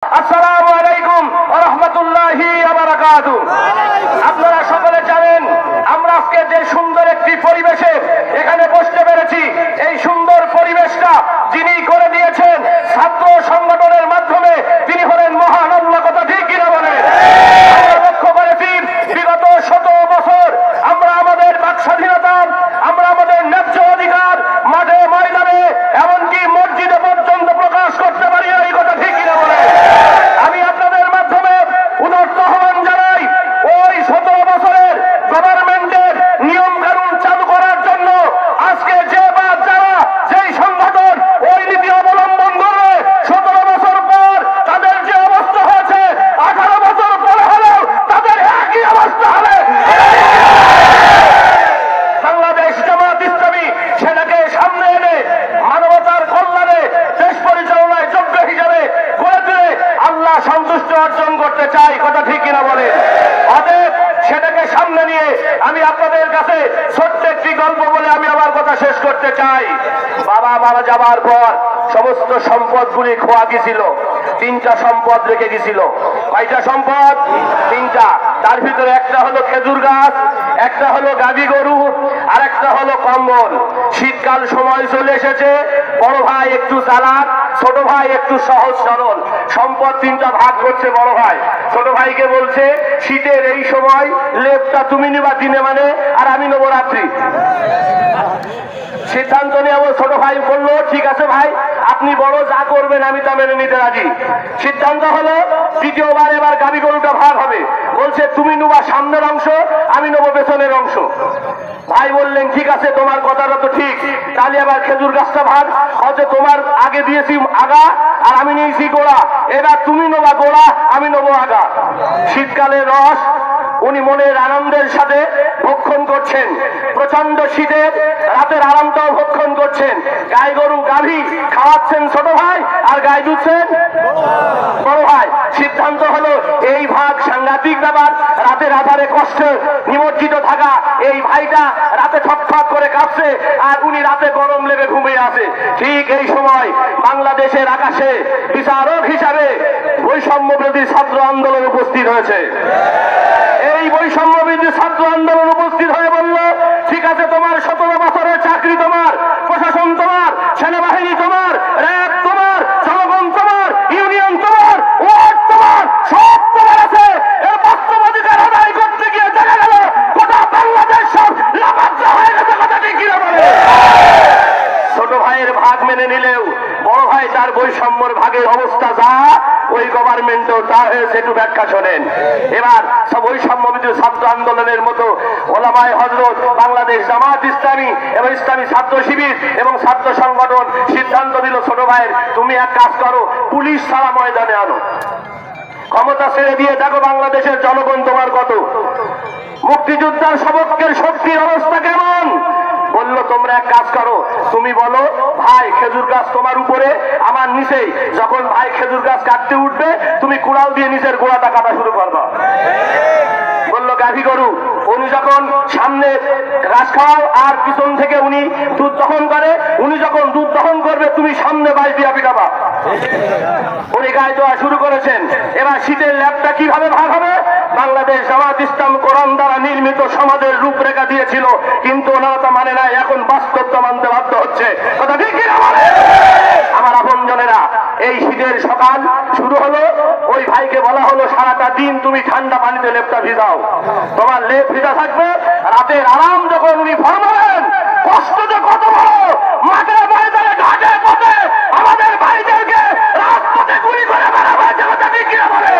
আসসালামু আলাইকুম ওয়া রাহমাতুল্লাহি ওয়া বারাকাতুহু। আপনারা সকলে জানেন আমরা আজকে যে সুন্দর একটি পরিবেশে এখানে বসতে পেরেছি, এই সুন্দর পরিবেশটা যিনি করে দিয়েছেন ছাত্র সংগঠনের মাধ্যমে, তিনি হলেন মহান আল্লাহ। কথা ঠিক কিনা বলেন? আমরা লক্ষ্য করেছি বিগত 17 বছর আমরা আমাদের বাক স্বাধীনতা, আমরা আমাদের ন্যায্য অধিকার মাঠে ময়দানে এমনকি মসজিদে পর্যন্ত প্রকাশ করতে পারি না। এই কথা ঠিক কিনা বলেন? আমি আপনাদের মাধ্যমে উদাত্ত আহ্বান জানাই, ওই 17 বছরের গভর্নমেন্টের নিয়ম কানুন চালু করার জন্য আজকে যে বা যারা যেই সংগঠন ওই নীতি অবলম্বন করবে, 17 বছর পর তাদের যে অবস্থা হয়েছে 18 বছর পরে হলেও তাদের একই অবস্থা হবে। বাংলাদেশ জামাত ইসলামী সেটাকে সামনে এনে মানবতার কল্যাণে দেশ পরিচালনায় যোগ্য হিসাবে গড়ে তুলে আল্লাহ সন্তুষ্ট অর্জন করতে চাই। কথা ঠিক কিনা বলে? অতএব সেটাকে সামনে নিয়ে আমি আপনাদের কাছে ছোট্ট একটি গল্প বলে আমি আমার কথা শেষ করতে চাই। বাবা মারা যাবার পর সমস্ত সম্পদগুলি খোয়া গেছিল, 3টা সম্পদ রেখে গেছিল। কয়টা সম্পদ? 3টা। তার ভিতরে একটা হলো খেজুর গাছ, একটা হলো গাভী গরু, আর একটা হলো কম্বল। শীতকাল সময় চলে এসেছে, বড় ভাই একটু চালাক, ছোট ভাই একটু সহজ সরল। সম্পদ 3টা ভাগ করছে বড় ভাই। ছোট ভাইকে বলছে শীতের এই সময় লেপটা তুমি নিবা দিনে মানে, আর আমি নেবো রাত্রি। সিদ্ধান্ত নিয়ে ছোট ভাই বললো ঠিক আছে ভাই, আপনি বড় যা করবেন আমি তা মেনে নিতে রাজি। সিদ্ধান্ত হলো দ্বিতীয়বার এবার গাভী গরুটা ভাগ হবে। বলছে তুমি নেবা সামনের অংশ, আমি নেবো পেছনের অংশ। ভাই বললেন ঠিক আছে, তোমার কথাটা তো ঠিক, তাহলে এবার খেজুর গাছটা ভাগ। হয়তো তোমার আগে দিয়েছি আগা আর আমি নিয়েছি গোড়া, এবার তুমি নেবা গোড়া, আমি নেবো আগা। শীতকালের রস উনি মনের আনন্দের সাথে ভক্ষণ করছেন, প্রচন্ড শীতে রাতের আরামটাও ভক্ষণ করছেন। গাই গরু গাভী খাওয়াচ্ছেন ছোট ভাই, আর গাই দুধছেন বড় ভাই। সিদ্ধান্ত হলো এই ভাগ সাংঘাতিক ব্যাপার। রাতের আধারে কষ্টে নিমজ্জিত থাকা এই ভাইটা রাতে ঠকঠক করে কাঁপছে, আর উনি রাতে গরম লেগে ঘুমিয়ে আছে। ঠিক এই সময় বাংলাদেশের আকাশে বিচারক হিসাবে বৈষম্য বিরোধী ছাত্র আন্দোলন উপস্থিত হয়েছে। এই বৈষম্য বিরোধী ছাত্র আন্দোলন উপস্থিত হয়ে বলল ঠিক আছে, তোমার 17 বছরের চাকরি তোমার, প্রশাসন তোমার, সেনাবাহিনী তোমার, র্যাব তোমার, জনগণ তোমার, ইউনিয়ন তোমার, ওয়ার্ড তোমার, সব তোমার আছে। এর বাস্তবাধিকার আদায় করতে গিয়ে দেখা গেল গোটা বাংলাদেশ সব লাপাত্তা হয়ে গেছে। কথা ঠিক কিনা বলে? ছোট ভাইয়ের ভাগ মেনে নিলেও বড় ভাই তার বৈষম্যর ভাগের অবস্থা যা, ওই গভর্নমেন্টও তা হয়েছে। একটু ব্যাখ্যা শোনেন। এবার সব বৈষম্য বিরোধী ছাত্র আন্দোলনের মতো ওলামায়ে হযরত, বাংলাদেশ জামাত ইসলামী এবং ইসলামী ছাত্র শিবির এবং ছাত্র সংগঠন সিদ্ধান্ত দিল ছোট ভাইয়ের তুমি এক কাজ করো, পুলিশ ছাড়া ময়দানে আনো, ক্ষমতা ছেড়ে দিয়ে দেখো বাংলাদেশের জনগণ তোমার কত, মুক্তিযোদ্ধার সবকের শক্তির অবস্থা কেমন। বললো তোমরা এক কাজ করো, তুমি বলো ভাই খেজুর গাছ তোমার উপরে আমার নিচেই, যখন ভাই খেজুর গাছ কাটতে উঠবে তুমি কুড়াল দিয়ে নিচের গোড়াটা কাটা শুরু করবা। বললো গাভী গরু উনি যখন সামনে ঘাস খাওয়াও আর পিছন থেকে উনি দুধ দহন করে, উনি যখন দুধ দহন করবে তুমি সামনে বাঁশ দিয়া পিটাবা। উনি গায়ে দেওয়া শুরু করেছেন। এবার শীতের ল্যাবটা কিভাবে ভাগ হবে? বাংলাদেশ জামাত ইসলাম কোরআন দ্বারা নির্মিত সমাজের রূপরেখা দিয়েছিল, কিন্তু ওনারা তা মানে না, এখন বাস্তবতা মানতে বাধ্য হচ্ছে। কথা ঠিক কিনা বলে? আমার আপনজনেরা, এই শীতের সকাল শুরু হলো, ওই ভাইকে বলা হলো সারাটা দিন তুমি ঠান্ডা পানিতে লেপটা ভিজাও, তোমার লেপ ভিজা থাকবে। রাতের আরাম যখন উনি ফরমালেন, কষ্ট যে কত বড়, মাঠে ময়দানে ঘাটে পথে আমাদের ভাইদেরকে রাজপথে গুলি করে মারা হয়েছে। কথা ঠিক কিনা বলে?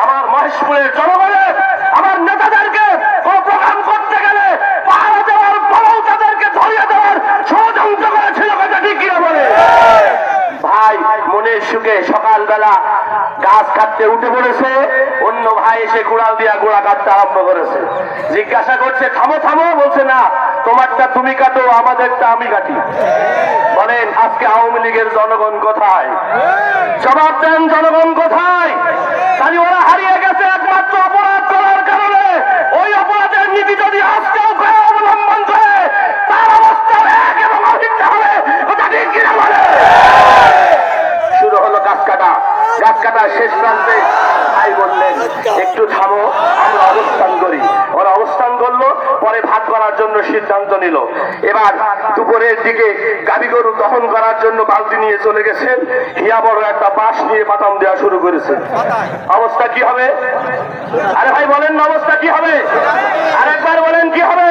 আমার মহেশপুরের জনগণের, আমার নেতাদেরকে কোন প্রোগ্রাম করতে গেলে পাহারা দেওয়ার পরেও তাদেরকে ধরিয়ে দেওয়ার ষড়যন্ত্র করেছিল। কথা ঠিক কিনা বলে? ভাই মনের সুখে সকালবেলা গাছ কাটতে উঠে পড়েছে, অন্য ভাই এসে কুড়াল দিয়া গোড়া কাটতে আরম্ভ করেছে। জিজ্ঞাসা করছে থামো থামো, বলছে না তোমারটা তুমি কাটো, আমাদেরটা আমি কাটি। বলেন আজকে আওয়ামী লীগের জনগণ কোথায়? জবাব দেন, জনগণ কোথায়? তাহলে ওরা হারিয়ে গেছে একমাত্র অপরাধ করার কারণে। ওই অপরাধের নীতি যদি আজকেও অবলম্বন করে তার অবস্থা রাস্তার শেষ প্রান্তে ভাই বললেন একটু থামো, আমরা অবস্থান করি। ওরা অবস্থান করলো, পরে ভাগ করার জন্য সিদ্ধান্ত নিল। এবার দুপুরের দিকে গাভী গরু দহন করার জন্য বালতি নিয়ে চলে গেছেন, হিয়া বড় একটা বাঁশ নিয়ে পাতাম দেওয়া শুরু করেছে। অবস্থা কি হবে? আরে ভাই বলেন না, অবস্থা কি হবে? আরেকবার বলেন কি হবে?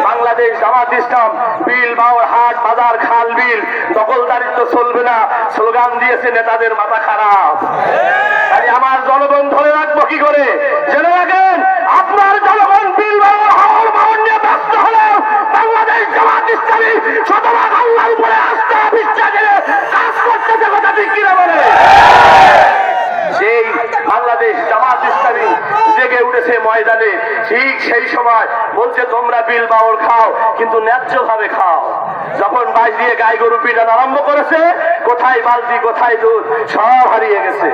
বাংলাদেশ জামাত ইসলাম বিল বাউর হাট বাজার খাল বিল দখলদারিত্ব চলবে না স্লোগান দিয়েছে, নেতাদের মাথা খারাপ। তাই আমার জনগণ ধরে রাখবো কি করে? জেনে রাখেন, আপনার জনগণ বিল বাউর হাওর বাউর নিয়ে ব্যস্ত হলেও বাংলাদেশ জামাত ইসলামী শতভাগ আল্লাহর উপরে আস্থা বিশ্বাসে কাজ করতেছে। কথা ঠিক কিনা বলে? সেই বাংলাদেশ জামাত ইসলামী জেগে উঠেছে ময়দানে, ঠিক সেই সময় বলছে তোমরা বিল বাউল খাও, কিন্তু ন্যায্য ভাবে খাও। যখন বাইশ দিয়ে গাই গরু পিটান আরম্ভ করেছে, কোথায় বালতি কোথায় দুধ সব হারিয়ে গেছে।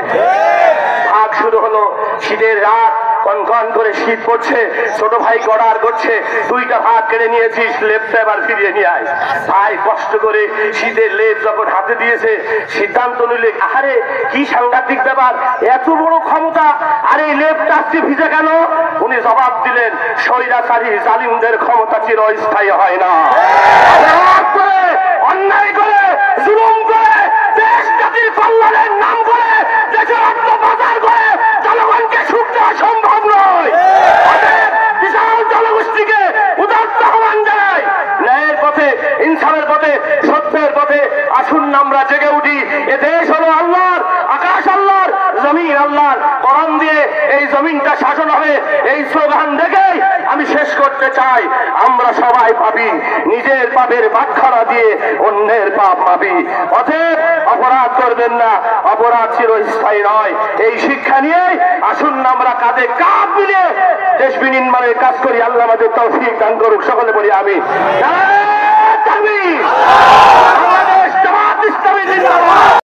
ভাগ শুরু হলো। শীতের রাত, কনকন করে শীত পড়ছে, ছোট ভাই গড়ার করছে, দুইটা ভাগ কেড়ে নিয়েছিস, লেপটা এবার ফিরিয়ে নিয়ে আয়। ভাই কষ্ট করে শীতের লেপ যখন হাতে দিয়েছে, সিদ্ধান্ত নিলে আরে কি সাংঘাতিক ব্যাপার, এত বড় ক্ষমতা, আর এই লেপটা আজকে ভিজে কেন? উনি জবাব দিলেন, স্বৈরাচারী জালিমদের ক্ষমতা চিরস্থায়ী হয় না। অন্যায় করে জুলুম করে দেশ জাতির কল্যাণের নাম করে দেশের অর্থ বাজার করে জনগণকে সুখ দেওয়া সম্ভব নয়। বিশাল জনগোষ্ঠীকে উদাত্ত আহ্বান জানাই, ন্যায়ের পথে, ইনসাফের পথে, সত্যের পথে আসুন আমরা জেগে উঠি। এ দেশ হলো আল্লাহর, আকাশ আল্লাহর, জমিন আল্লাহর। কোরআন দিয়ে এই জমিনটা শাসন হবে, এই স্লোগান দেখেই আমি শেষ করতে চাই। আমরা সবাই পাবি, নিজের পাপের বাটখারা দিয়ে অন্যের পাপ পাবি। অতএব অপরাধ করবেন না, অপরাধ চিরস্থায়ী নয়। এই শিক্ষা নিয়ে আসুন আমরা কাঁধে কাঁধ মিলিয়ে দেশ বিনির্মাণের কাজ করি। আল্লাহ আমাদের তৌফিক দান করুক। সকলে বলি আমিন।